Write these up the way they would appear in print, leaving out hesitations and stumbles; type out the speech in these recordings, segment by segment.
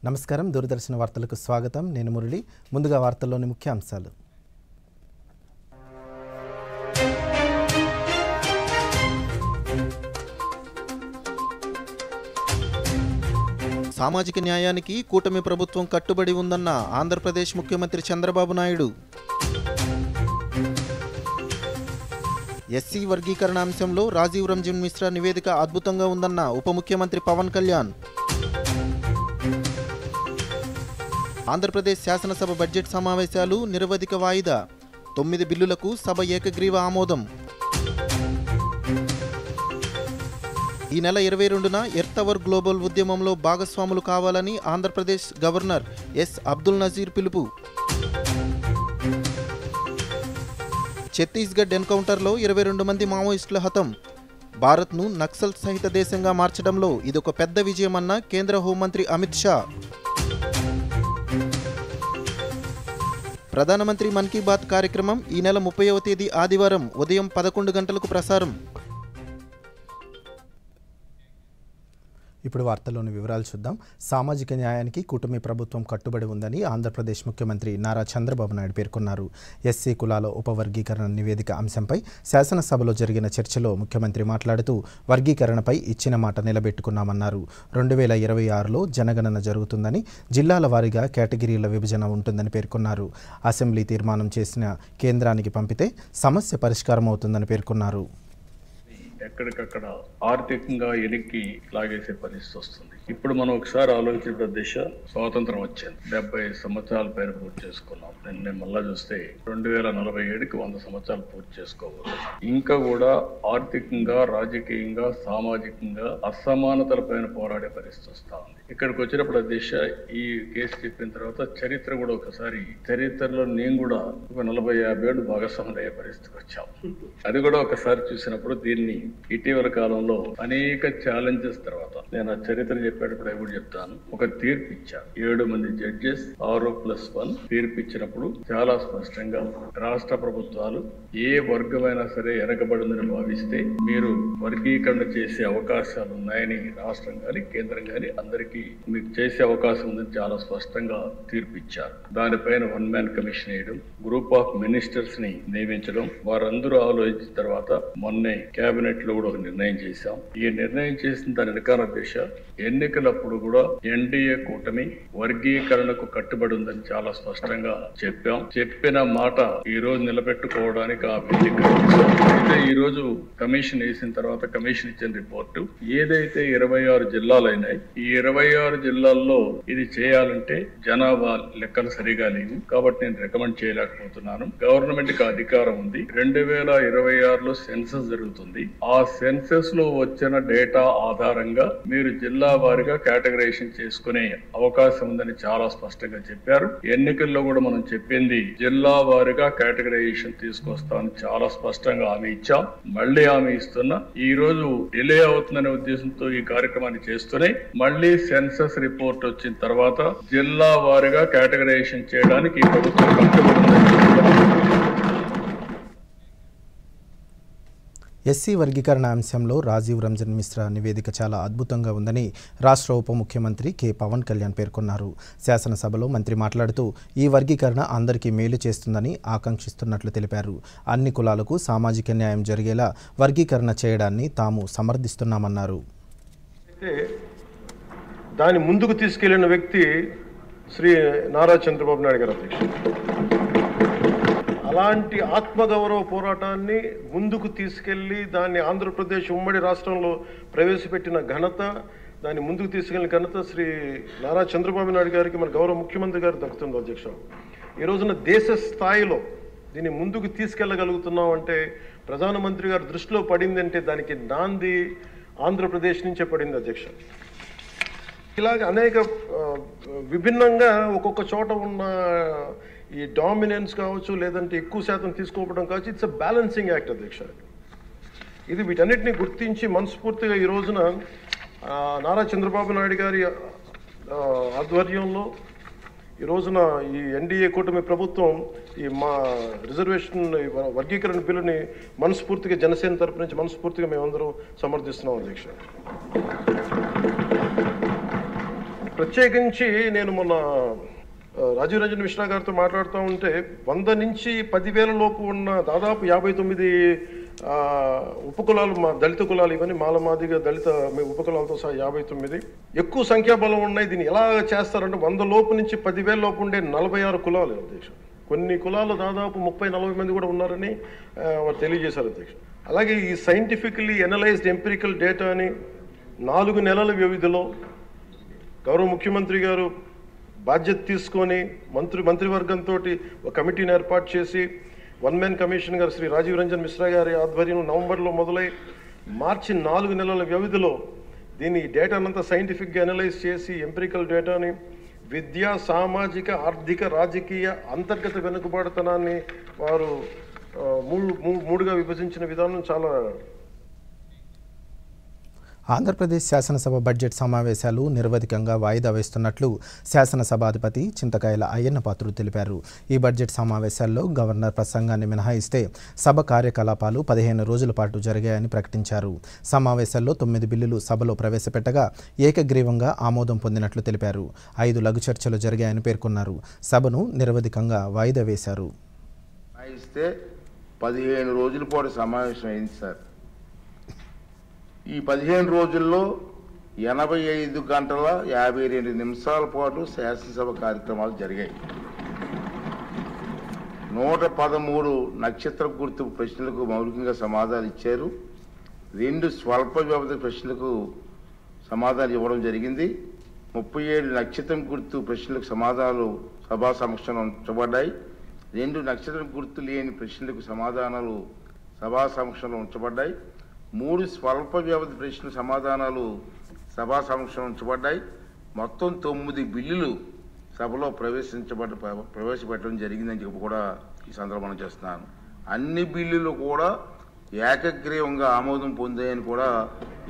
నమస్కారం దూరదర్శన వార్తలకు స్వాగతం నేను మురళి ముందుగా వార్తల్లోని ముఖ్యాంశాలు సామాజిక న్యాయానికి కూటమి ప్రభుత్వం కట్టుబడి ఉందన్న ఆంధ్రప్రదేశ్ ముఖ్యమంత్రి చంద్రబాబు నాయుడు ఎస్సీ వర్గీకరణ అంశంలో రాజీవ్ రంజన్ మిశ్రా నివేదిక అద్భుతంగా ఉందన్న ఉప ముఖ్యమంత్రి పవన్ కళ్యాణ్ ఆంధ్రప్రదేశ్ శాసనసభ బడ్జెట్ సమావేశాలు నిరవధిక వాయిదా 9 బిల్లులకు సభ ఏకగ్రీవ ఆమోదం ఈ నెల 22న ఎర్త్ అవర్ గ్లోబల్ ఉద్యమంలో భాగస్వాములు కావాలని ఆంధ్రప్రదేశ్ గవర్నర్ ఎస్ అబ్దుల్ నజీర్ పిలుపు ఛత్తీస్గఢ్ ఎన్కౌంటర్లో 22 మంది మావోయిస్టుల హతం భారత్ను నక్సల్ సహిత దేశంగా మార్చడంలో ఇదొక పెద్ద విజయమన్న కేంద్ర హోంమంత్రి అమిత్ షా ప్రధానమంత్రి మన్ కీ బాత్ కార్యక్రమం ఈ నెల 30వ తేదీ ఆదివారం ఉదయం 11 గంటలకు ప్రసారం ఇప్పుడు వార్తల్లోని వివరాలు చూద్దాం. సామాజిక న్యాయానికి కూటమి ప్రభుత్వం కట్టుబడి ఉందని ఆంధ్రప్రదేశ్ ముఖ్యమంత్రి నారా చంద్రబాబు నాయుడు పేర్కొన్నారు. ఎస్సీ కులాల ఉపవర్గీకరణ నివేదిక అంశంపై శాసనసభలో జరిగిన చర్చలో ముఖ్యమంత్రి మాట్లాడుతూ వర్గీకరణపై ఇచ్చిన మాట నిలబెట్టుకున్నామన్నారు. 2026లో జనగణన జరుగుతుందని, జిల్లాల వారీగా కేటగిరీల విభజన ఉంటుందని పేర్కొన్నారు. అసెంబ్లీ తీర్మానం చేసిన కేంద్రానికి పంపితే సమస్య పరిష్కారం అవుతుందని పేర్కొన్నారు. ఎక్కడికక్కడ ఆర్థికంగా ఎలిక్కి లాగేసే పరిస్థితి వస్తుంది. ఇప్పుడు మనం ఒకసారి ఆలోచించిన దిశ స్వాతంత్రం వచ్చింది, 70 సంవత్సరాల పైన పూర్తి చేసుకున్నాం. నేను మళ్ళా చూస్తే 2047కి 100 సంవత్సరాలు పూర్తి చేసుకోవాలి. ఇంకా కూడా ఆర్థికంగా, రాజకీయంగా, సామాజికంగా అసమానతల పైన పోరాడే పరిస్థితి వస్తా ఉంది. ఇక్కడికి వచ్చినప్పుడు దిశ ఈ కేసు చెప్పిన తర్వాత చరిత్ర కూడా ఒకసారి చరిత్రలో నేను కూడా ఒక 40-50 ఏళ్ళు భాగస్వాములు అయ్యే పరిస్థితికి వచ్చాం. అది కూడా ఒకసారి చూసినప్పుడు దీన్ని ఇటీవల కాలంలో అనేక ఛాలెంజెస్ తర్వాత నేను ఆ చరిత్ర చెప్పేటప్పుడు కూడా చెప్తాను. ఒక తీర్పు ఇచ్చారు. 7 మంది జడ్జెస్ 6+1 తీర్పు ఇచ్చినప్పుడు చాలా స్పష్టంగా రాష్ట్ర ప్రభుత్వాలు ఏ వర్గమైనా సరే వెనకబడిందని భావిస్తే మీరు వర్గీకరణ చేసే అవకాశాలు ఉన్నాయని రాష్ట్రం కానీ కేంద్రం కానీ అందరికీ మీకు చేసే అవకాశం ఉందని చాలా స్పష్టంగా తీర్పు ఇచ్చారు. దానిపైన 1 మ్యాన్ కమిషన్ వేయడం, గ్రూప్ ఆఫ్ మినిస్టర్స్ ని నియమించడం, వారందరూ ఆలోచించిన తర్వాత మొన్నే కేబినెట్ లో కూడా ఒక నిర్ణయం చేశాం. ఈ నిర్ణయం చేసిన దాని వెనకాల దిశ ఎన్నికలప్పుడు కూడా ఎన్డీఏ కూటమి వర్గీకరణకు కట్టుబడి ఉందని చాలా స్పష్టంగా చెప్పాం. చెప్పిన మాట ఈ రోజు నిలబెట్టుకోవడానికి ఆ వేదిక అయితే ఈ రోజు కమిషన్ వేసిన తర్వాత కమిషన్ ఇచ్చిన రిపోర్టు ఏదైతే 26 జిల్లాలు అయినాయి, ఈ 26 జిల్లాల్లో ఇది చేయాలంటే జనాభా లెక్కలు సరిగా లేవు కాబట్టి నేను రికమెండ్ చేయలేకపోతున్నాను. గవర్నమెంట్ కి అధికారం ఉంది. 2026లో సెన్సస్ జరుగుతుంది. ఆ సెన్సస్ లో వచ్చిన డేటా ఆధారంగా మీరు జిల్లా వారీగా కేటగరైజేషన్ చేసుకునే అవకాశం ఉందని చాలా స్పష్టంగా చెప్పారు. ఎన్నికల్లో కూడా మనం చెప్పింది జిల్లా వారీగా కేటగరైజేషన్ తీసుకొస్తామని చాలా స్పష్టంగా హామీ ఇచ్చాం. మళ్లీ హామీ ఇస్తున్నా. ఈ రోజు డిలే అవుతుందనే ఉద్దేశంతో ఈ కార్యక్రమాన్ని చేస్తూనే మళ్లీ సెన్సస్ రిపోర్ట్ వచ్చిన తర్వాత జిల్లా వారీగా కేటగరైజేషన్ చేయడానికి ఈ ప్రభుత్వం కట్టుబడి ఉందని ఎస్సీ వర్గీకరణ అంశంలో రాజీవ్ రంజన్ మిశ్రా నివేదిక చాలా అద్భుతంగా ఉందని రాష్ట్ర ఉప ముఖ్యమంత్రి కె పవన్ కళ్యాణ్ పేర్కొన్నారు. శాసనసభలో మంత్రి మాట్లాడుతూ ఈ వర్గీకరణ అందరికీ మేలు చేస్తుందని ఆకాంక్షిస్తున్నట్లు తెలిపారు. అన్ని కులాలకు సామాజిక న్యాయం జరిగేలా వర్గీకరణ చేయడాన్ని తాము సమర్థిస్తున్నామన్నారు. దాన్ని ముందుకు తీసుకెళ్లిన వ్యక్తి శ్రీ నారా చంద్రబాబు నాయుడు గారు అధ్యక్షుడు. అలాంటి ఆత్మగౌరవ పోరాటాన్ని ముందుకు తీసుకెళ్లి దాన్ని ఆంధ్రప్రదేశ్ ఉమ్మడి రాష్ట్రంలో ప్రవేశపెట్టిన ఘనత, దాన్ని ముందుకు తీసుకెళ్లిన ఘనత శ్రీ నారా చంద్రబాబు నాయుడు గారికి మన గౌరవ ముఖ్యమంత్రి గారు దక్కుతుంది అధ్యక్ష. ఈ రోజున దేశ స్థాయిలో దీన్ని ముందుకు తీసుకెళ్లగలుగుతున్నాం అంటే ప్రధానమంత్రి గారు దృష్టిలో పడిందంటే దానికి నాంది ఆంధ్రప్రదేశ్ నుంచే పడింది అధ్యక్ష. ఇలాగ అనేక విభిన్నంగా ఒక్కొక్క చోట ఉన్న ఈ డామినెన్స్ కావచ్చు, లేదంటే ఎక్కువ శాతం తీసుకోవడం కావచ్చు, ఇట్స్ అ బ్యాలెన్సింగ్ యాక్ట్ అధ్యక్ష. ఇది వీటన్నిటిని గుర్తించి మనస్ఫూర్తిగా ఈ రోజున నారా చంద్రబాబు నాయుడు గారి ఆధ్వర్యంలో ఈ రోజున ఈ ఎన్డీఏ కూటమి ప్రభుత్వం ఈ మా రిజర్వేషన్ వర్గీకరణ బిల్లుని మనస్ఫూర్తిగా జనసేన తరపు నుంచి మనస్ఫూర్తిగా మేమందరం సమర్థిస్తున్నాం అధ్యక్ష. ప్రత్యేకించి నేను మొన్న రాజీవ్ రంజన్ మిశ్రా గారితో మాట్లాడుతూ ఉంటే 100 నుంచి 10,000 లోపు ఉన్న దాదాపు 59 ఉపకులాలు, మా దళిత కులాలు, ఇవన్నీ మాలమాదిగా దళిత ఉపకులాలతో సహా 59 ఎక్కువ సంఖ్యాబలం ఉన్నాయి. దీన్ని ఎలా చేస్తారంటే 100 లోపు నుంచి 10,000 లోపు ఉండే 46 కులాలు అధ్యక్ష. కొన్ని కులాలు దాదాపు 30-40 మంది కూడా ఉన్నారని వారు తెలియజేశారు అధ్యక్ష. అలాగే ఈ సైంటిఫికలీ ఎనలైజ్డ్ ఎంపిరికల్ డేటాని 4 నెలల వ్యవధిలో గౌరవ ముఖ్యమంత్రి గారు బాధ్యత తీసుకొని మంత్రివర్గంతో ఒక కమిటీని ఏర్పాటు చేసి 1 మ్యాన్ కమిషన్ గారు శ్రీ రాజీవ్ రంజన్ మిశ్రా గారి ఆధ్వర్యంలో నవంబర్లో మొదలై మార్చి 4 నెలల వ్యవధిలో దీన్ని డేటానంతా సైంటిఫిక్గా అనలైజ్ చేసి ఎంపిరికల్ డేటాని విద్యా, సామాజిక, ఆర్థిక, రాజకీయ, అంతర్గత వెనుకబాటుతనాన్ని వారు మూడుగా విభజించిన విధానం చాలా. ఆంధ్రప్రదేశ్ శాసనసభ బడ్జెట్ సమావేశాలు నిరవధికంగా వాయిదా వేస్తున్నట్లు శాసనసభాధిపతి చింతకాయల అయ్యన్న పాత్రుడు తెలిపారు. ఈ బడ్జెట్ సమావేశాల్లో గవర్నర్ ప్రసంగాన్ని మినహాయిస్తే సభ కార్యకలాపాలు 15 రోజుల పాటు జరిగాయని ప్రకటించారు. సమావేశాల్లో 9 బిల్లులు సభలో ప్రవేశపెట్టగా ఏకగ్రీవంగా ఆమోదం పొందినట్లు తెలిపారు. 5 లఘు చర్చలు జరిగాయని పేర్కొన్నారు. సభను నిరవధికంగా వాయిదా వేశారు. 15 రోజుల పాటు సమావేశం అయింది సార్. ఈ 15 రోజుల్లో 85 గంటల 52 నిమిషాల పాటు శాసనసభ కార్యక్రమాలు జరిగాయి. 113 నక్షత్ర గుర్తు ప్రశ్నలకు మౌలికంగా సమాధానాలు ఇచ్చారు. 2 స్వల్ప వ్యవధి ప్రశ్నలకు సమాధానాలు ఇవ్వడం జరిగింది. 37 నక్షత్రం గుర్తు ప్రశ్నలకు సమాధానాలు సభా సమక్షంలో ఉంచబడ్డాయి. 2 నక్షత్రం గుర్తు లేని ప్రశ్నలకు సమాధానాలు సభా సమక్షంలో ఉంచబడ్డాయి. 3 స్వల్ప వ్యవధి ప్రశ్న సమాధానాలు సభా సమక్షంలో ఉంచబడ్డాయి. మొత్తం 9 బిల్లులు సభలో ప్రవేశపెట్టడం జరిగిందని చెప్పి కూడా ఈ సందర్భంగా చేస్తున్నాను. అన్ని బిల్లులు కూడా ఏకగ్రీవంగా ఆమోదం పొందాయని కూడా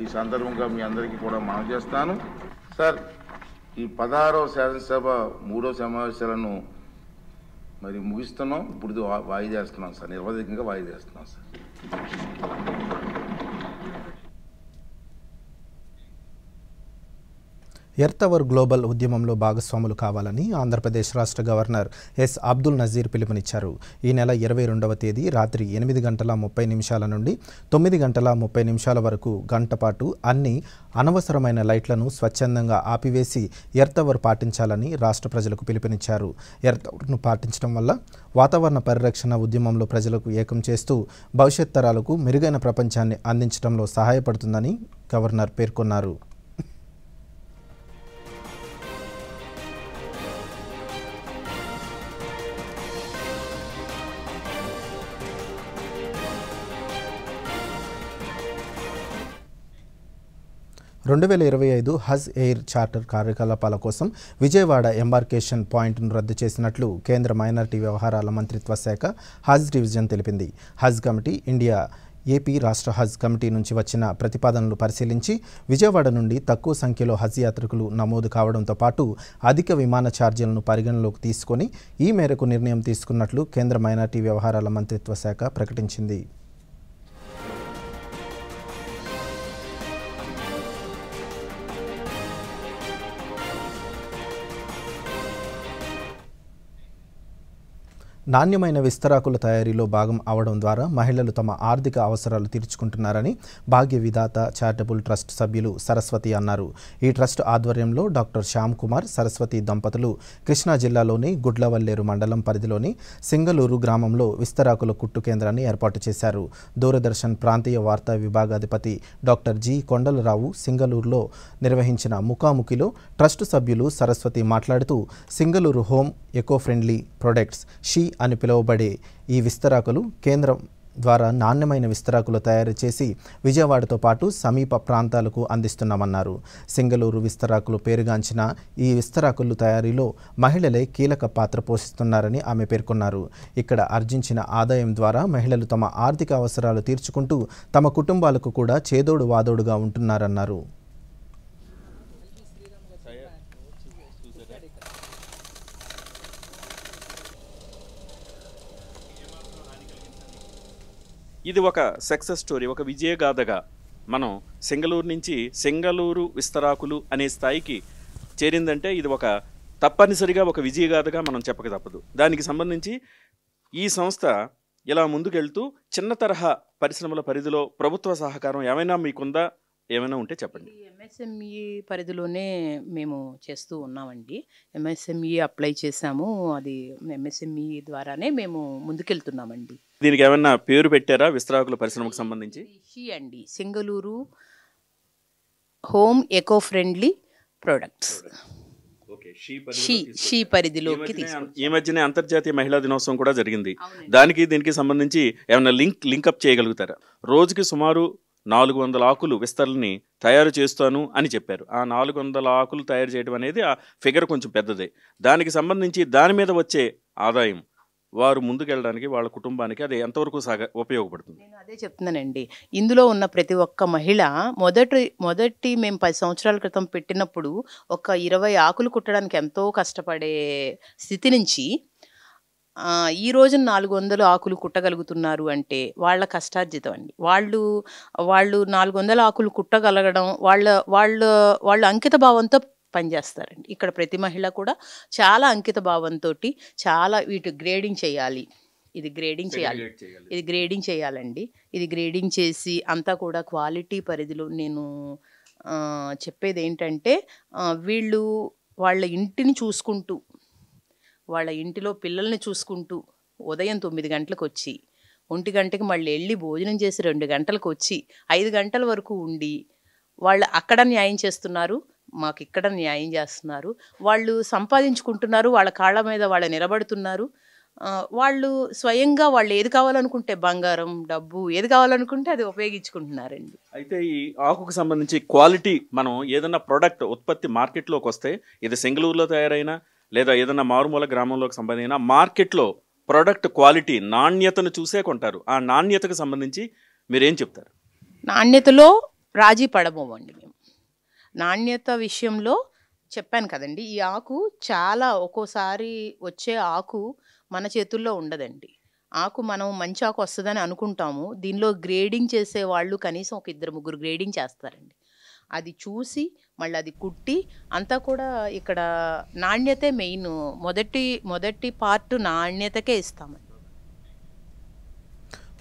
ఈ సందర్భంగా మీ అందరికీ కూడా మనవి చేస్తాను. సార్, ఈ 16వ శాసనసభ 3వ సమావేశాలను మరి ముగిస్తున్నాం. ఇప్పుడు వాయిదా వేస్తున్నాం సార్, నిరవధికంగా వాయిదా వేస్తున్నాం సార్. ఎర్త్ అవర్ గ్లోబల్ ఉద్యమంలో భాగస్వాములు కావాలని ఆంధ్రప్రదేశ్ రాష్ట్ర గవర్నర్ ఎస్ అబ్దుల్ నజీర్ పిలుపునిచ్చారు. ఈ నెల 22వ తేదీ రాత్రి 8:30 నుండి 9:30 వరకు గంట పాటు అన్ని అనవసరమైన లైట్లను స్వచ్ఛందంగా ఆపివేసి ఎర్త్ అవర్ పాటించాలని రాష్ట్ర ప్రజలకు పిలుపునిచ్చారు. ఎర్త్ అవర్ను పాటించడం వల్ల వాతావరణ పరిరక్షణ ఉద్యమంలో ప్రజలకు ఏకం చేస్తూ భవిష్యత్ తరాలకు మెరుగైన ప్రపంచాన్ని అందించడంలో సహాయపడుతుందని గవర్నర్ పేర్కొన్నారు. హజ్ ఎయిర్ చార్టర్ కార్యకలాపాల కోసం విజయవాడ ఎంబార్కేషన్ పాయింట్ను రద్దు చేసినట్లు కేంద్ర మైనారిటీ వ్యవహారాల మంత్రిత్వ శాఖ హజ్ డివిజన్ తెలిపింది. హజ్ కమిటీ ఇండియా ఏపీ రాష్ట్ర హజ్ కమిటీ నుంచి వచ్చిన ప్రతిపాదనలు పరిశీలించి విజయవాడ నుండి తక్కువ సంఖ్యలో హజ్ యాత్రికులు నమోదు కావడంతో పాటు అధిక విమాన ఛార్జీలను పరిగణలోకి తీసుకొని ఈ మేరకు నిర్ణయం తీసుకున్నట్లు కేంద్ర మైనారిటీ వ్యవహారాల మంత్రిత్వ శాఖ ప్రకటించింది. నాణ్యమైన విస్తరాకుల తయారీలో భాగం అవడం ద్వారా మహిళలు తమ ఆర్థిక అవసరాలు తీర్చుకుంటున్నారని భాగ్య విధాత చారిటబుల్ ట్రస్ట్ సభ్యులు సరస్వతి అన్నారు. ఈ ట్రస్ట్ ఆధ్వర్యంలో డాక్టర్ శ్యామ్ కుమార్, సరస్వతి దంపతులు కృష్ణా జిల్లాలోని గుడ్లవల్లేరు మండలం పరిధిలోని సింగలూరు గ్రామంలో విస్తరాకుల కుట్టు కేంద్రాన్ని ఏర్పాటు చేశారు. దూరదర్శన్ ప్రాంతీయ వార్తా విభాగాధిపతి డాక్టర్ జి కొండలరావు సింగలూరులో నిర్వహించిన ముఖాముఖిలో ట్రస్ట్ సభ్యులు సరస్వతి మాట్లాడుతూ Singaluru home eco friendly products she అని పిలువబడే ఈ విస్తరాకులు కేంద్రం ద్వారా నాణ్యమైన విస్తరాకులు తయారు చేసి విజయవాడతో పాటు సమీప ప్రాంతాలకు అందిస్తున్నామన్నారు. సింగలూరు విస్తరాకులు పేరుగాంచిన ఈ విస్తరాకులు తయారీలో మహిళలే కీలక పాత్ర పోషిస్తున్నారని ఆమె పేర్కొన్నారు. ఇక్కడ ఆర్జించిన ఆదాయం ద్వారా మహిళలు తమ ఆర్థిక అవసరాలు తీర్చుకుంటూ తమ కుటుంబాలకు కూడా చేదోడు వాదోడుగా ఉంటున్నారన్నారు. ఇది ఒక సక్సెస్ స్టోరీ, ఒక విజయగాథగా మనం సింగలూరు నుంచి సింగలూరు విస్తరాకులు అనే స్థాయికి చేరిందంటే ఇది ఒక తప్పనిసరిగా ఒక విజయగాథగా మనం చెప్పక తప్పదు. దానికి సంబంధించి ఈ సంస్థ ఇలా ముందుకెళ్తూ చిన్న తరహా పరిశ్రమల పరిధిలో ప్రభుత్వ సహకారం ఏమైనా మీకుందా, ఏమైనా ఉంటే చెప్పండి. ఎంఎస్ఎంఈ పరిధిలోనే మేము చేస్తూ ఉన్నామండి. ఎంఎస్ఎంఈ అప్లై చేసాము, అది ఎంఎస్ఎంఈ ద్వారానే మేము ముందుకెళ్తున్నామండి. దీనికి ఏమైనా పేరు పెట్టారా విస్తరాకుల పరిశ్రమకు సంబంధించి? షీ అండి, Singaluru home eco friendly products she పరిధిలోకి ఈ మధ్యనే అంతర్జాతీయ మహిళా దినోత్సవం కూడా జరిగింది. దానికి దీనికి సంబంధించి ఏమైనా లింకప్ చేయగలుగుతారా? రోజుకి సుమారు 400 ఆకులు విస్తరణని తయారు చేస్తాను అని చెప్పారు. ఆ 400 ఆకులు తయారు చేయడం అనేది ఆ ఫిగర్ కొంచెం పెద్దదే. దానికి సంబంధించి దాని మీద వచ్చే ఆదాయం వారు ముందుకెళ్ళడానికి వాళ్ళ కుటుంబానికి అది ఎంతవరకు ఉపయోగపడుతుంది? నేను అదే చెప్తున్నానండి. ఇందులో ఉన్న ప్రతి ఒక్క మహిళ మొదటి మేము 10 సంవత్సరాల క్రితం పెట్టినప్పుడు ఒక 20 ఆకులు కుట్టడానికి ఎంతో కష్టపడే స్థితి నుంచి ఈ రోజు 400 ఆకులు కుట్టగలుగుతున్నారు అంటే వాళ్ళ కష్టార్జితం అండి. వాళ్ళు 400 ఆకులు కుట్టగలగడం వాళ్ళు అంకిత భావంతో పనిచేస్తారండి. ఇక్కడ ప్రతి మహిళ కూడా చాలా అంకిత భావంతో చాలా వీటి గ్రేడింగ్ చేయాలి, ఇది గ్రేడింగ్ చేయాలండి. ఇది గ్రేడింగ్ చేసి అంతా కూడా క్వాలిటీ పరిధిలో. నేను చెప్పేది ఏంటంటే వీళ్ళు వాళ్ళ ఇంటిని చూసుకుంటూ, వాళ్ళ ఇంటిలో పిల్లల్ని చూసుకుంటూ ఉదయం 9 గంటలకు వచ్చి 1 గంటకి మళ్ళీ వెళ్ళి భోజనం చేసి 2 గంటలకు వచ్చి 5 గంటల వరకు ఉండి వాళ్ళు అక్కడ న్యాయం చేస్తున్నారు, మాకు ఇక్కడ న్యాయం చేస్తున్నారు. వాళ్ళు సంపాదించుకుంటున్నారు, వాళ్ళ కాళ్ళ మీద వాళ్ళు నిలబడుతున్నారు. వాళ్ళు స్వయంగా వాళ్ళు ఏది కావాలనుకుంటే బంగారం, డబ్బు ఏది కావాలనుకుంటే అది ఉపయోగించుకుంటున్నారండి. అయితే ఈ ఆకుకు సంబంధించి క్వాలిటీ మనం ఏదైనా ప్రోడక్ట్ ఉత్పత్తి మార్కెట్లోకి వస్తే, ఇది సింగళూరులో తయారైనా లేదా ఏదైనా మారుమూల గ్రామంలోకి సంబంధించిన మార్కెట్లో ప్రోడక్ట్ క్వాలిటీ నాణ్యతను చూసే కొంటారు. ఆ నాణ్యతకు సంబంధించి మీరేం చెప్తారు? నాణ్యతలో రాజీ పడబోమండి మేము. నాణ్యత విషయంలో చెప్పాను కదండి, ఈ ఆకు చాలా ఒక్కోసారి వచ్చే ఆకు మన చేతుల్లో ఉండదండి. ఆకు మనం మంచి ఆకు వస్తుందని అనుకుంటాము, దీనిలో గ్రేడింగ్ చేసే వాళ్ళు కనీసం ఒక 2-3 గ్రేడింగ్ చేస్తారండి. అది చూసి మళ్ళీ అది కుట్టి అంతా కూడా ఇక్కడ నాణ్యతే మెయిన్. మొదటి పార్ట్ నాణ్యతకే ఇస్తామండి.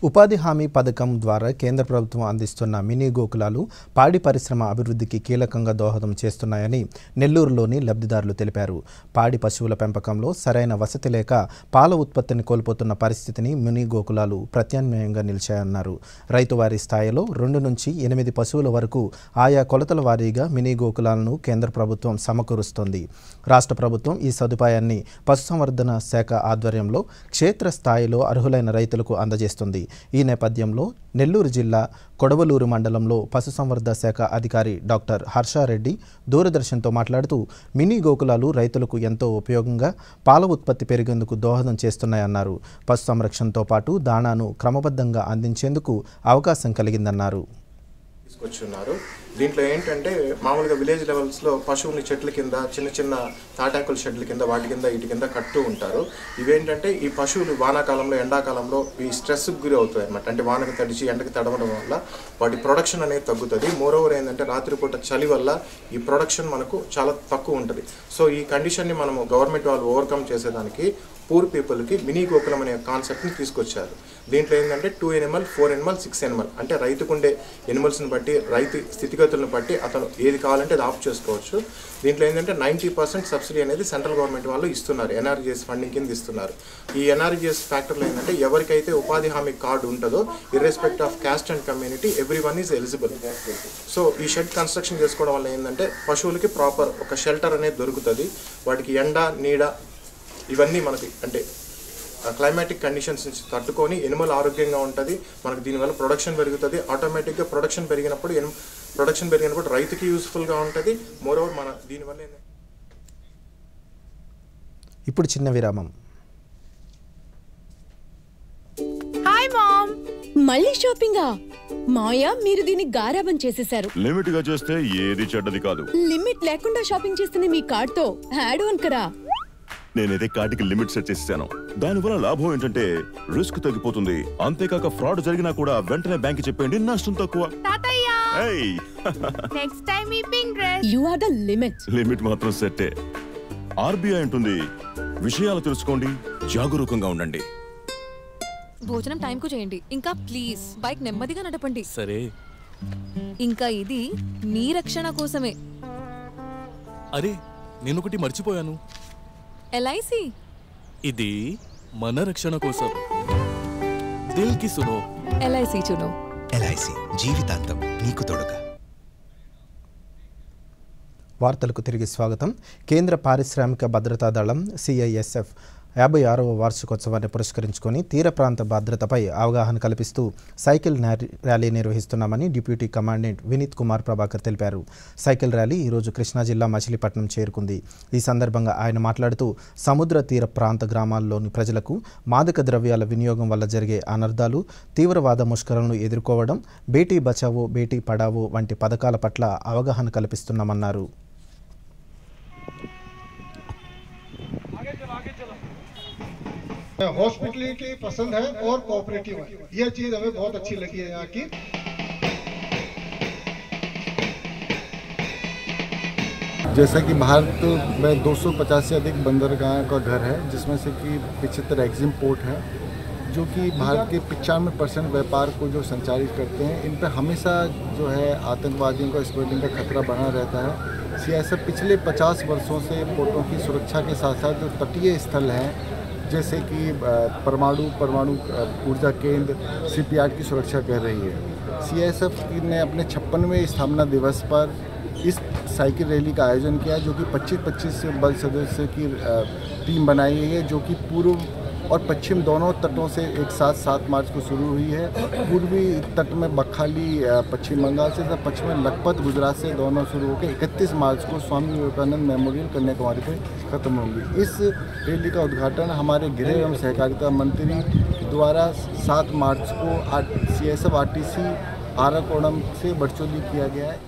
ఉపాధి హామీ పథకం ద్వారా కేంద్ర ప్రభుత్వం అందిస్తున్న మినీ గోకులాలు పాడి పరిశ్రమ అభివృద్ధికి కీలకంగా దోహదం చేస్తున్నాయని నెల్లూరులోని లబ్ధిదారులు తెలిపారు. పాడి పశువుల పెంపకంలో సరైన వసతి లేక పాల ఉత్పత్తిని కోల్పోతున్న పరిస్థితిని మినీ గోకులాలు ప్రత్యామ్నాయంగా నిలిచాయన్నారు. రైతువారీ స్థాయిలో 2 నుంచి 8 పశువుల వరకు ఆయా కొలతల వారీగా మినీ గోకులాలను కేంద్ర ప్రభుత్వం సమకూరుస్తోంది. రాష్ట్ర ప్రభుత్వం ఈ సదుపాయాన్ని పశుసంవర్ధన శాఖ ఆధ్వర్యంలో క్షేత్రస్థాయిలో అర్హులైన రైతులకు అందజేస్తుంది. ఈ నేపథ్యంలో నెల్లూరు జిల్లా కొడవలూరు మండలంలో పశుసంవర్ధన శాఖ అధికారి డాక్టర్ హర్షారెడ్డి దూరదర్శన్తో మాట్లాడుతూ మినీ గోకులాలు రైతులకు ఎంతో ఉపయోగంగా పాల ఉత్పత్తి పెరిగేందుకు దోహదం చేస్తున్నాయన్నారు. పశు సంరక్షణతో పాటు దాణాను క్రమబద్ధంగా అందించేందుకు అవకాశం కలిగిందన్నారు. తీసుకొచ్చున్నారు. దీంట్లో ఏంటంటే మామూలుగా విలేజ్ లెవెల్స్లో పశువుని చెట్ల కింద చిన్న తాటాకుల షెడ్ల కింద వాటి కింద కట్టు ఉంటారు. ఇవేంటంటే ఈ పశువులు వానాకాలంలో ఎండాకాలంలో ఈ స్ట్రెస్కి గురి అవుతాయి అన్నమాట. అంటే వానకు తడిచి ఎండకు తడవడం వల్ల వాటి ప్రొడక్షన్ అనేది తగ్గుతుంది. మోరోవర్ ఏంటంటే రాత్రిపూట చలి వల్ల ఈ ప్రొడక్షన్ మనకు చాలా తక్కువ ఉంటుంది. సో ఈ కండిషన్ని మనము గవర్నమెంట్ వాళ్ళు ఓవర్కమ్ చేసేదానికి పూర్ పీపుల్కి మినీ గోకులం అనే కాన్సెప్ట్ని తీసుకొచ్చారు. దీంట్లో ఏంటంటే 2 animal, 4 animal, 6 animal అంటే రైతుకుండే ఎనిమల్స్ని బట్టి రైతు స్థితిగతులను బట్టి అతను ఏది కావాలంటే అది ఆఫ్ చేసుకోవచ్చు. దీంట్లో ఏంటంటే 90% సబ్సిడీ అనేది సెంట్రల్ గవర్నమెంట్ వాళ్ళు ఇస్తున్నారు, ఎన్ఆర్జీఎస్ ఫండింగ్ కింద ఇస్తున్నారు. ఈ ఎన్ఆర్జీఎస్ ఫ్యాక్టర్లో ఏంటంటే ఎవరికైతే ఉపాధి హామీ కార్డు ఉంటుందో irrespective of caste and community everyone is eligible. So ఈ షెడ్ కన్స్ట్రక్షన్ చేసుకోవడం వల్ల ఏంటంటే పశువులకి ప్రాపర్ ఒక షెల్టర్ అనేది దొరుకుతుంది. వాటికి ఎండ నీడ ఇవన్నీ మనకి అంటే క్లైమాటిక్ కండిషన్స్ నుంచి తట్టుకొని ఎనిమల్ ఆరోగ్యంగా ఉంటుంది. మనకు దీనివల్ల ప్రొడక్షన్ పెరుగుతుంది. ఆటోమేటిక్గా ప్రొడక్షన్ పెరిగినప్పుడు రైతుకి యూస్ఫుల్గా ఉంటుంది. మోరోవర్ మన దీనివల్ల ఇప్పుడు చిన్న విరామం. హాయ్ మామ్, మళ్ళీ షాపింగా? మాయా, మీరు దీన్ని గారాబం చేసేశారు. లిమిట్ గా చేస్తే ఏది చెడ్డది కాదు. లిమిట్ లేకుండా షాపింగ్ చేస్తుంది మీ కార్డ్ తో యాడ్ ఆన్ కరా. నేనైతే కార్డుకి లిమిట్ సెట్ చేసేసాను. దానివల్ల లాభం ఏంటంటే రిస్క్ తగ్గిపోతుంది. అంతేకాక ఫ్రాడ్ జరిగినా కూడా వెంటనే బ్యాంక్ చెప్పండి, నష్టం తక్కువ. తాతయ్య ఏయ్ నెక్స్ట్ టైం ఈ pink dress. You are the limit. Limit మాత్రం సెట్టే. ఆర్బీఐ అంటుంది విషయాలు తెలుసుకోండి, జాగరూకంగా ఉండండి. భోజనం టైంకు చేయండి. ఇంకా ప్లీజ్ బైక్ నెమ్మదిగా నడపండి. సరే. ఇంకా ఇది మీ రక్షణ కోసమే. అరే నేనొకటి మర్చిపోయాను. ఎల్ఐసి ఇది మన రక్షణ కోసం. దిల్ కి సునో. ఎల్ఐసి చునో. ఎల్ఐసి జీవితాంతం నీకు తోడుగా. వార్తలకు తిరిగి స్వాగతం. కేంద్ర పారిశ్రామిక భద్రతా దళం సిఐఎస్ఎఫ్ 56వ వార్షికోత్సవాన్ని పురస్కరించుకొని తీర ప్రాంత భద్రతపై అవగాహన కల్పిస్తూ సైకిల్ ర్యాలీ నిర్వహిస్తున్నామని డిప్యూటీ కమాండెంట్ వినీత్ కుమార్ ప్రభాకర్ తెలిపారు. సైకిల్ ర్యాలీ ఈరోజు కృష్ణా జిల్లా మచిలీపట్నం చేరుకుంది. ఈ సందర్భంగా ఆయన మాట్లాడుతూ సముద్ర తీర ప్రాంత గ్రామాల్లోని ప్రజలకు మాదక ద్రవ్యాల వినియోగం వల్ల జరిగే అనర్థాలు, తీవ్రవాద ముష్కరణను ఎదుర్కోవడం, బేటీ బచావో బేటీ పడావో వంటి పథకాల పట్ల అవగాహన కల్పిస్తున్నామన్నారు. हॉस्पिटलिटी पसंद है और कोऑपरेटिव है, यह चीज हमें बहुत अच्छी लगी है यहाँ की। जैसा कि भारत में 250 से अधिक बंदरगाह का घर है, जिसमें से कि 75 एक्सिम पोर्ट है, जो कि भारत के 95% व्यापार को जो संचालित करते हैं। इन पर हमेशा जो है आतंकवादियों का स्प्रेडिंग का खतरा बना रहता है। सीआईएसएफ पिछले 50 वर्षों से पोर्टों की सुरक्षा के साथ साथ जो तटीय स्थल हैं, जैसे कि परमाणु ऊर्जा केंद्र, शिपयार्ड की सुरक्षा कर रही है। सीआईएसएफ ने अपने 56वें स्थापना दिवस पर इस साइकिल रैली का आयोजन किया, जो कि 25-25 बल सदस्य की टीम बनाई गई है, जो कि पूर्व और पश्चिम दोनों तटों से एक साथ 7 मार्च को शुरू हुई है। पूर्वी तट में बखाली पश्चिम बंगाल से, तथा पश्चिम में लखपत गुजरात से दोनों शुरू होकर 31 मार्च को स्वामी विवेकानंद मेमोरियल कन्याकुमारी पे खत्म होंगी। इस रैली का उद्घाटन हमारे गृह एवं सहकारिता मंत्री द्वारा 7 मार्च को सीएसएफ आरटीसी आराकोणम से बड़चोली किया गया है।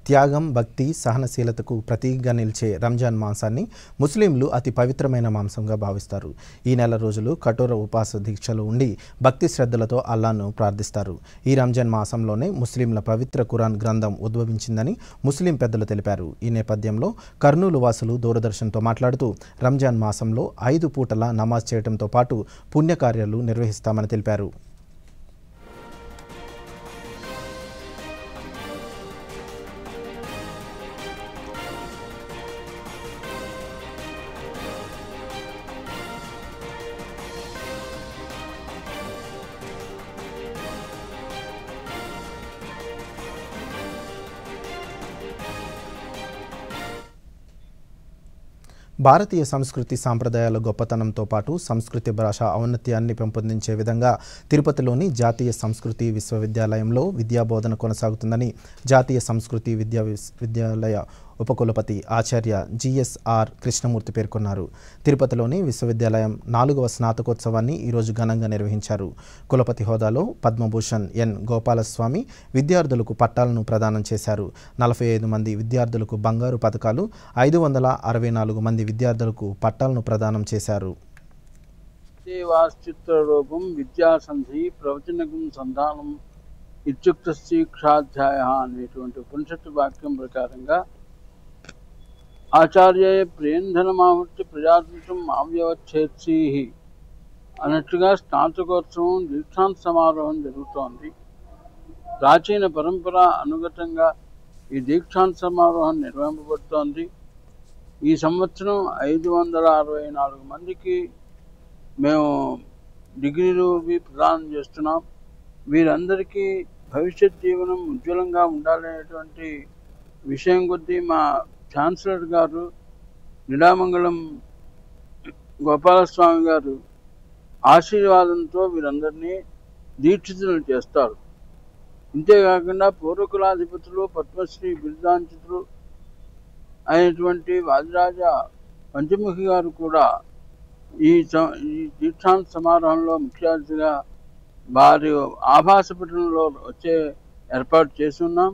త్యాగం, భక్తి, సహనశీలతకు ప్రతీకగా నిలిచే రంజాన్ మాసాన్ని ముస్లింలు అతి పవిత్రమైన మాంసంగా భావిస్తారు. ఈ నెల రోజులు కఠోర ఉపవాస దీక్షలు ఉండి భక్తి శ్రద్ధలతో అల్లాను ప్రార్థిస్తారు. ఈ రంజాన్ మాసంలోనే ముస్లింల పవిత్ర ఖురాన్ గ్రంథం ఉద్భవించిందని ముస్లిం పెద్దలు తెలిపారు. ఈ నేపథ్యంలో కర్నూలు వాసులు దూరదర్శన్తో మాట్లాడుతూ రంజాన్ మాసంలో 5 పూటల నమాజ్ చేయడంతో పాటు పుణ్యకార్యాలు నిర్వహిస్తామని తెలిపారు. భారతీయ సంస్కృతి సాంప్రదాయాల గొప్పతనంతో పాటు సంస్కృతి భాష ఔన్నత్యాన్ని పెంపొందించే విధంగా తిరుపతిలోని జాతీయ సంస్కృతి విశ్వవిద్యాలయంలో విద్యాబోధన కొనసాగుతుందని జాతీయ సంస్కృతి విద్యాలయ ఉపకులపతి ఆచార్య జిఎస్ఆర్ కృష్ణమూర్తి పేర్కొన్నారు. తిరుపతిలోని విశ్వవిద్యాలయం 4వ స్నాతకోత్సవాన్ని ఈరోజు ఘనంగా నిర్వహించారు. కులపతి హోదాలో పద్మభూషణ్ ఎన్ గోపాలస్వామి విద్యార్థులకు పట్టాలను ప్రదానం చేశారు. 45 మంది విద్యార్థులకు బంగారు పథకాలు, 564 మంది విద్యార్థులకు పట్టాలను ప్రదానం చేశారు. చిత్రరూపం విద్యాసంధి ప్రవచనకం సంధానం ఇత్యుక్త శిక్షాధ్యాయ అనేటువంటి ఉపనిషత్తు వాక్యం ప్రకారంగా ఆచార్య ప్రియంధనమాహుతి ప్రజాతం ఆవ్యవచ్ఛేత్సీ అన్నట్లుగా స్నాతకోత్సవం దీక్షాంత సమారోహం జరుగుతోంది. ప్రాచీన పరంపర అనుగతంగా ఈ దీక్షాంత సమారోహం నిర్వహింపబడుతోంది. ఈ సంవత్సరం 564 మందికి మేము డిగ్రీలు ప్రదానం చేస్తున్నాం. వీరందరికీ భవిష్యత్ జీవనం ఉజ్వలంగా ఉండాలనేటువంటి విషయం కొద్దీ మా ఛాన్సలర్ గారు నిడామంగళం గోపాలస్వామి గారు ఆశీర్వాదంతో వీరందరినీ దీక్షితులను చేస్తారు. ఇంతేకాకుండా పూర్వకులాధిపతులు పద్మశ్రీ బిరుదాంచితులు అయినటువంటి వాదిరాజ పంచముఖి గారు కూడా ఈ దీక్షాంత సమారోహంలో ముఖ్య అతిథిగా వారి ఆభాస పట్టణంలో వచ్చే ఏర్పాటు చేస్తున్నాం.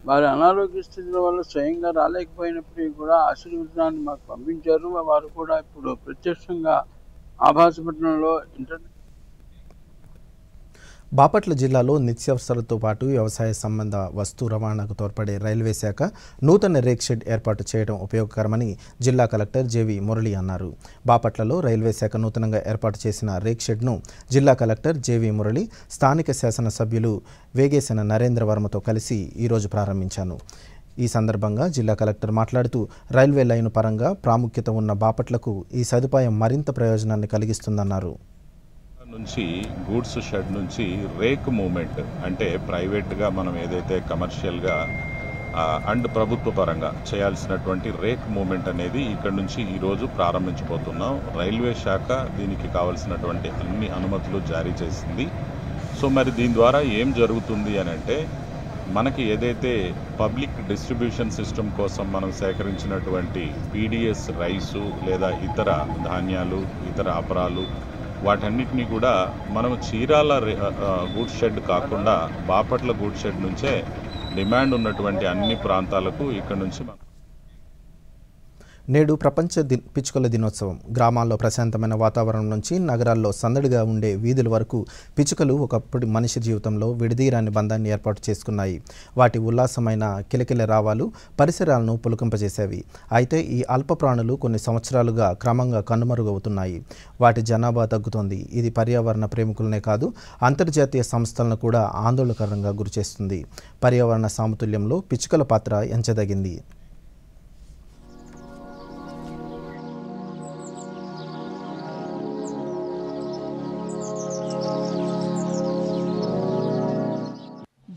వారి అనారోగ్య స్థితుల వల్ల స్వయంగా రాలేకపోయినప్పటికీ కూడా ఆశీర్వచనాన్ని మాకు పంపించారు. వారు కూడా ఇప్పుడు ప్రత్యక్షంగా ఆభాసపట్నంలో బాపట్ల జిల్లాలో నిత్యావసరాలతో పాటు వ్యవసాయ సంబంధ వస్తు రవాణాకు తోడ్పడే రైల్వే శాఖ నూతన రేక్ షెడ్ ఏర్పాటు చేయడం ఉపయోగకరమని జిల్లా కలెక్టర్ జేవి మురళి అన్నారు. బాపట్లలో రైల్వే శాఖ నూతనంగా ఏర్పాటు చేసిన రేక్ షెడ్ను జిల్లా కలెక్టర్ జేవి మురళి స్థానిక శాసనసభ్యులు వేగేసిన నరేంద్ర వర్మతో కలిసి ఈరోజు ప్రారంభించారు. ఈ సందర్భంగా జిల్లా కలెక్టర్ మాట్లాడుతూ రైల్వే లైను పరంగా ప్రాముఖ్యత ఉన్న బాపట్లకు ఈ సదుపాయం మరింత ప్రయోజనాన్ని కలిగిస్తుందన్నారు. నుంచి గూడ్స్ షెడ్ నుంచి రేక్ మూమెంట్ అంటే ప్రైవేట్గా మనం ఏదైతే కమర్షియల్గా అండ్ ప్రభుత్వ పరంగా చేయాల్సినటువంటి రేక్ మూమెంట్ అనేది ఇక్కడ నుంచి ఈరోజు ప్రారంభించబోతున్నాం. రైల్వే శాఖ దీనికి కావాల్సినటువంటి అన్ని అనుమతులు జారీ చేసింది. సో మరి దీని ద్వారా ఏం జరుగుతుంది అని అంటే మనకి ఏదైతే పబ్లిక్ డిస్ట్రిబ్యూషన్ సిస్టమ్ కోసం మనం సేకరించినటువంటి పీడిఎస్ రైసు లేదా ఇతర ధాన్యాలు ఇతర అపరాలు వాటన్నిటినీ కూడా మనం చీరాల గూడ్స్ షెడ్ కాకుండా బాపట్ల గూడ్స్ షెడ్ నుంచే డిమాండ్ ఉన్నటువంటి అన్ని ప్రాంతాలకు ఇక్కడ నుంచి నేడు ప్రపంచ పిచ్చుకల దినోత్సవం. గ్రామాల్లో ప్రశాంతమైన వాతావరణం నుంచి నగరాల్లో సందడిగా ఉండే వీధుల వరకు పిచ్చుకలు ఒకప్పుడు మనిషి జీవితంలో విడదీరాని బంధాన్ని ఏర్పాటు చేసుకున్నాయి. వాటి ఉల్లాసమైన కిలకిల రావాలు పరిసరాలను పులకింపజేసేవి. అయితే ఈ అల్ప ప్రాణులు కొన్ని సంవత్సరాలుగా క్రమంగా కనుమరుగవుతున్నాయి. వాటి జనాభా తగ్గుతోంది. ఇది పర్యావరణ ప్రేమికులనే కాదు అంతర్జాతీయ సంస్థలను కూడా ఆందోళనకరంగా గురిచేస్తుంది. పర్యావరణ సమతుల్యంలో పిచ్చుకల పాత్ర ఎంచదగింది.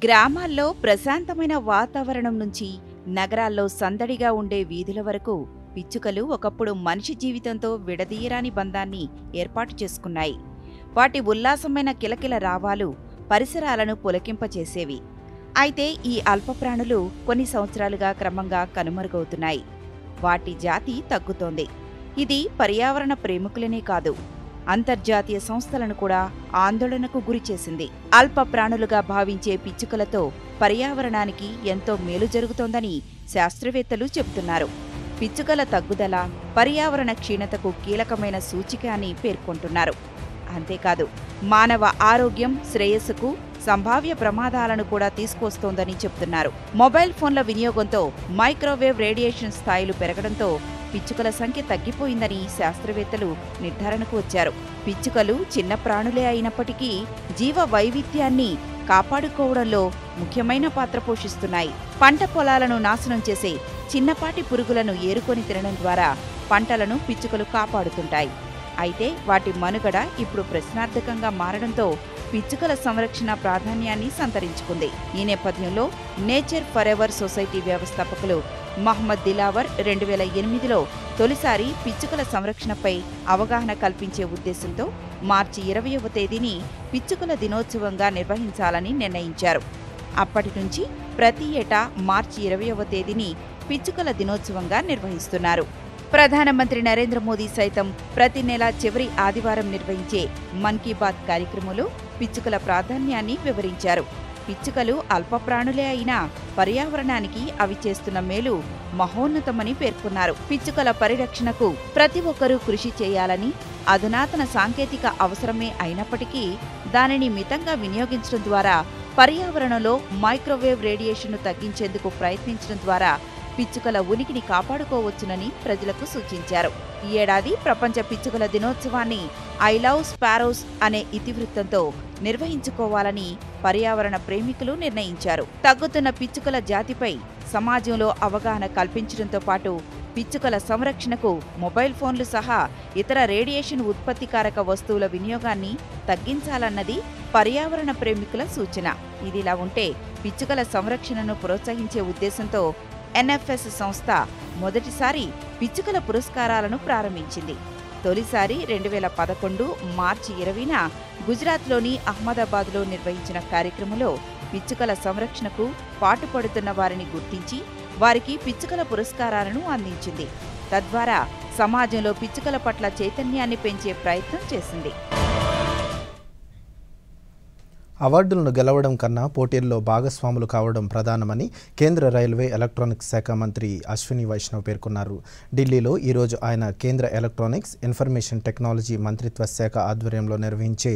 గ్రామాల్లో ప్రశాంతమైన వాతావరణం నుంచి నగరాల్లో సందడిగా ఉండే వీధుల వరకు పిచ్చుకలు ఒకప్పుడు మనిషి జీవితంతో విడదీయరాని బంధాన్ని ఏర్పాటు చేసుకున్నాయి. వాటి ఉల్లాసమైన కిలకిల రావాలు పరిసరాలను పులకింపచేసేవి. అయితే ఈ అల్పప్రాణులు కొన్ని సంవత్సరాలుగా క్రమంగా కనుమరుగవుతున్నాయి. వాటి జాతి తగ్గుతోంది. ఇది పర్యావరణ ప్రేమికులనే కాదు అంతర్జాతీయ సంస్థలను కూడా ఆందోళనకు గురిచేసింది. అల్ప ప్రాణులుగా భావించే పిచ్చుకలతో పర్యావరణానికి ఎంతో మేలు జరుగుతోందని శాస్త్రవేత్తలు చెబుతున్నారు. పిచ్చుకల తగ్గుదల పర్యావరణ క్షీణతకు కీలకమైన సూచిక అని పేర్కొంటున్నారు. అంతేకాదు మానవ ఆరోగ్యం శ్రేయస్సుకు సంభావ్య ప్రమాదాలను కూడా తీసుకొస్తోందని చెబుతున్నారు. మొబైల్ ఫోన్ల వినియోగంతో మైక్రోవేవ్ రేడియేషన్ స్థాయిలు పెరగడంతో పిచ్చుకల సంఖ్య తగ్గిపోయిందని శాస్త్రవేత్తలు నిర్ధారణకు వచ్చారు. పిచ్చుకలు చిన్న ప్రాణులే అయినప్పటికీ జీవ వైవిధ్యాన్ని కాపాడుకోవడంలో ముఖ్యమైన పాత్ర పోషిస్తున్నాయి. పంట పొలాలను నాశనం చేసే చిన్నపాటి పురుగులను ఏరుకొని తినడం ద్వారా పంటలను పిచ్చుకలు కాపాడుతుంటాయి. అయితే వాటి మనుగడ ఇప్పుడు ప్రశ్నార్థకంగా మారడంతో పిచ్చుకల సంరక్షణ ప్రాధాన్యాన్ని సంతరించుకుంది. ఈ నేపథ్యంలో నేచర్ ఫర్ ఎవర్ సొసైటీ వ్యవస్థాపకులు మహమ్మద్ దిలావర్ 2008లో తొలిసారి పిచ్చుకల సంరక్షణపై అవగాహన కల్పించే ఉద్దేశంతో మార్చి 20వ తేదీని పిచ్చుకల దినోత్సవంగా నిర్వహించాలని నిర్ణయించారు. అప్పటి నుంచి ప్రతి ఏటా మార్చి 20వ తేదీని పిచ్చుకల దినోత్సవంగా నిర్వహిస్తున్నారు. ప్రధానమంత్రి నరేంద్ర మోదీ సైతం ప్రతి నెల చివరి ఆదివారం నిర్వహించే మన్ కీ బాత్ కార్యక్రమంలో పిచ్చుకల ప్రాధాన్యాన్ని వివరించారు. పిచ్చుకలు అల్పప్రాణులే అయినా పర్యావరణానికి అవి చేస్తున్న మేలు మహోన్నతమని పేర్కొన్నారు. పిచ్చుకల పరిరక్షణకు ప్రతి ఒక్కరూ కృషి చేయాలని, అధునాతన సాంకేతిక అవసరమే అయినప్పటికీ దానిని మితంగా వినియోగించడం ద్వారా పర్యావరణంలో మైక్రోవేవ్ రేడియేషన్ను తగ్గించేందుకు ప్రయత్నించడం ద్వారా పిచ్చుకల ఉనికిని కాపాడుకోవచ్చునని ప్రజలకు సూచించారు. ఈ ఏడాది ప్రపంచ పిచ్చుకల దినోత్సవాన్ని ఐ లవ్ స్పారోస్ అనే ఇతివృత్తంతో నిర్వహించుకోవాలని పర్యావరణ ప్రేమికులు నిర్ణయించారు. తగ్గుతున్న పిచ్చుకల జాతిపై సమాజంలో అవగాహన కల్పించడంతో పాటు పిచ్చుకల సంరక్షణకు మొబైల్ ఫోన్లు సహా ఇతర రేడియేషన్ ఉత్పత్తికారక వస్తువుల వినియోగాన్ని తగ్గించాలన్నది పర్యావరణ ప్రేమికుల సూచన. ఇదిలా ఉంటే పిచ్చుకల సంరక్షణను ప్రోత్సహించే ఉద్దేశంతో ఎన్ఎఫ్ఎస్ సంస్థ మొదటిసారి పిచ్చుకల పురస్కారాలను ప్రారంభించింది. తొలిసారి 2011 మార్చి 20న గుజరాత్లోని అహ్మదాబాద్లో నిర్వహించిన కార్యక్రమంలో పిచ్చుకల సంరక్షణకు పాటుపడుతున్న వారిని గుర్తించి వారికి పిచ్చుకల పురస్కారాలను అందించింది. తద్వారా సమాజంలో పిచ్చుకల పట్ల చైతన్యాన్ని పెంచే ప్రయత్నం చేసింది. అవార్డులను గెలవడం కన్నా పోటీల్లో భాగస్వాములు కావడం ప్రధానమని కేంద్ర రైల్వే ఎలక్ట్రానిక్స్ శాఖ మంత్రి అశ్విని వైష్ణవ్ పేర్కొన్నారు. ఢిల్లీలో ఈరోజు ఆయన కేంద్ర ఎలక్ట్రానిక్స్ ఇన్ఫర్మేషన్ టెక్నాలజీ మంత్రిత్వ శాఖ ఆధ్వర్యంలో నిర్వహించే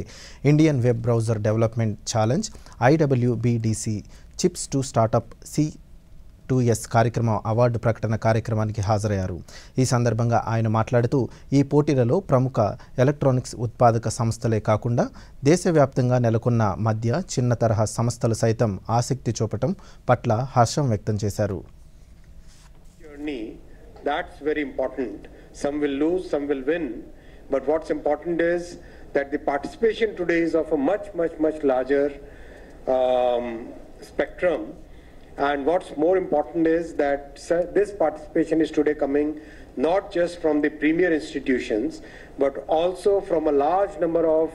Indian web browser development challenge IWBDC chips to startup C2S కార్యక్రమం అవార్డు ప్రకటన కార్యక్రమానికి హాజరయ్యారు. ఈ సందర్భంగా ఆయన మాట్లాడుతూ ఈ పోటీలలో ప్రముఖ ఎలక్ట్రానిక్స్ ఉత్పాదక సంస్థలే కాకుండా దేశవ్యాప్తంగా నెలకొన్న మధ్య చిన్న తరహా సంస్థలు సైతం ఆసక్తి చూపటం పట్ల హర్షం వ్యక్తం చేశారు. That's very important. Some will lose, some will win. But what's important is that the participation today is of a much larger spectrum. And what's more important is that this participation is today coming not just from the premier institutions, but also from a large number of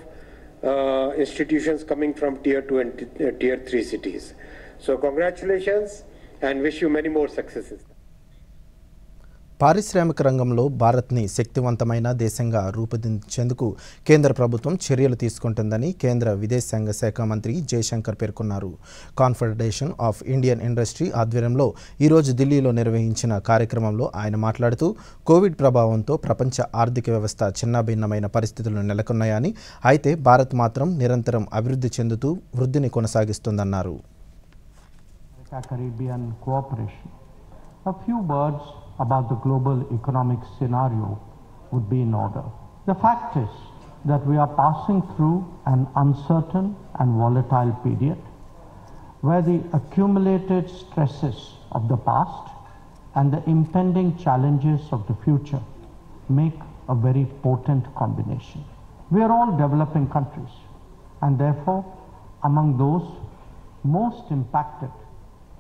institutions coming from tier 2 and tier 3 cities. So congratulations and wish you many more successes. పారిశ్రామిక రంగంలో భారత్ని శక్తివంతమైన దేశంగా రూపొందించేందుకు కేంద్ర ప్రభుత్వం చర్యలు తీసుకుంటుందని కేంద్ర విదేశాంగ శాఖ మంత్రి జయశంకర్ పేర్కొన్నారు. కాన్ఫెడరేషన్ ఆఫ్ ఇండియన్ ఇండస్ట్రీ ఆధ్వర్యంలో ఈరోజు ఢిల్లీలో నిర్వహించిన కార్యక్రమంలో ఆయన మాట్లాడుతూ కోవిడ్ ప్రభావంతో ప్రపంచ ఆర్థిక వ్యవస్థ చిన్నాభిన్నమైన పరిస్థితులు నెలకొన్నాయని, అయితే భారత్ మాత్రం నిరంతరం అభివృద్ధి చెందుతూ వృద్ధిని కొనసాగిస్తుందన్నారు. About the global economic scenario would be in order. The fact is that we are passing through an uncertain and volatile period where the accumulated stresses of the past and the impending challenges of the future make a very potent combination. We are all developing countries and therefore among those most impacted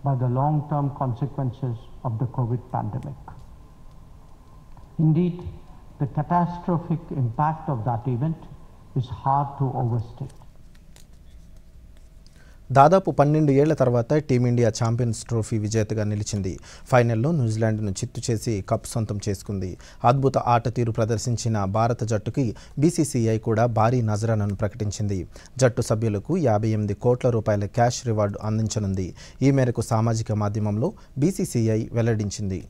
by the long-term consequences of the COVID pandemic. Indeed, the catastrophic impact of that event is hard to overstate. దాదాపు 12 ఏళ్ల తర్వాత team India champions trophy విజేతగా నిలిచింది. ఫైనల్లో న్యూజిలాండ్ను చిత్తు చేసి cup సొంతం చేసుకుంది. అద్భుత ఆట తీరు ప్రదర్శించిన భారత జట్టుకి BCCI కూడా భారీ నజరానాను ప్రకటించింది. జట్టు సభ్యులకు 58 కోట్ల రూపాయల క్యాష్ రివార్డు అందించనుంది. ఈ మేరకు సామాజిక మాధ్యమంలో BCCI వెల్లడించింది.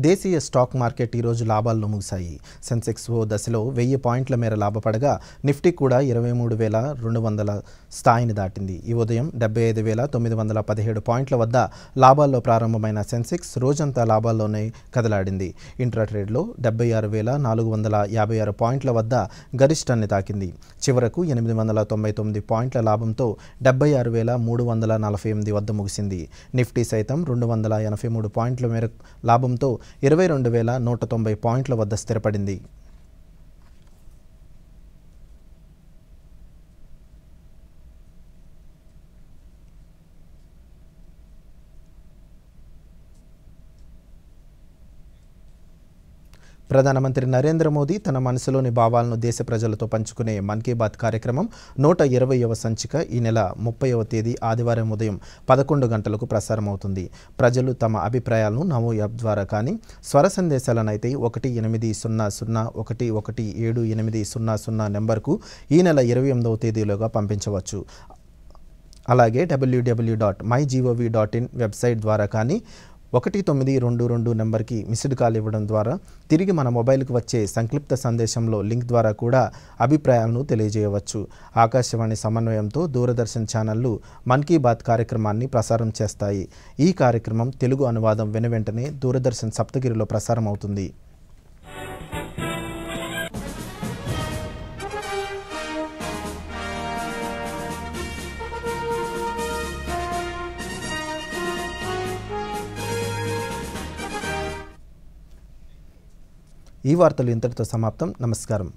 దేశీయ స్టాక్ మార్కెట్ ఈరోజు లాభాల్లో ముగిశాయి. సెన్సెక్స్ ఓ దశలో 1000 పాయింట్ల మేర లాభపడగా నిఫ్టీ కూడా 23,200 స్థాయిని దాటింది. ఈ ఉదయం 75,917 పాయింట్ల వద్ద లాభాల్లో ప్రారంభమైన సెన్సెక్స్ రోజంతా లాభాల్లోనే కదలాడింది. ఇంట్రాట్రేడ్లో 76,456 పాయింట్ల వద్ద గరిష్టాన్ని తాకింది. చివరకు 899 పాయింట్ల లాభంతో 76,348 వద్ద ముగిసింది. నిఫ్టీ సైతం 283 పాయింట్ల మేర లాభంతో 22,190 పాయింట్ల వద్ద స్థిరపడింది. ప్రధానమంత్రి నరేంద్ర మోదీ తన మనసులోని భావాలను దేశ ప్రజలతో పంచుకునే మన్ కీ బాత్ కార్యక్రమం 120వ సంచిక ఈ నెల 30వ తేదీ ఆదివారం ఉదయం 11 గంటలకు ప్రసారమవుతుంది. ప్రజలు తమ అభిప్రాయాలను నమో యాప్ ద్వారా కానీ స్వర సందేశాలనైతే 18001178000 నెంబర్కు ఈ నెల 28వ తేదీలోగా పంపించవచ్చు. అలాగే www.mygov.in వెబ్సైట్ ద్వారా కానీ 1922 నెంబర్కి మిస్డ్ కాల్ ఇవ్వడం ద్వారా తిరిగి మన మొబైల్కి వచ్చే సంక్షిప్త సందేశంలో లింక్ ద్వారా కూడా అభిప్రాయాలను తెలియజేయవచ్చు. ఆకాశవాణి సమన్వయంతో దూరదర్శన్ ఛానళ్లు మన్ కీ బాత్ కార్యక్రమాన్ని ప్రసారం చేస్తాయి. ఈ కార్యక్రమం తెలుగు అనువాదం వెనువెంటనే దూరదర్శన్ సప్తగిరిలో ప్రసారం అవుతుంది. ఈ వార్తలు ఇంతటితో సమాప్తం. నమస్కారం.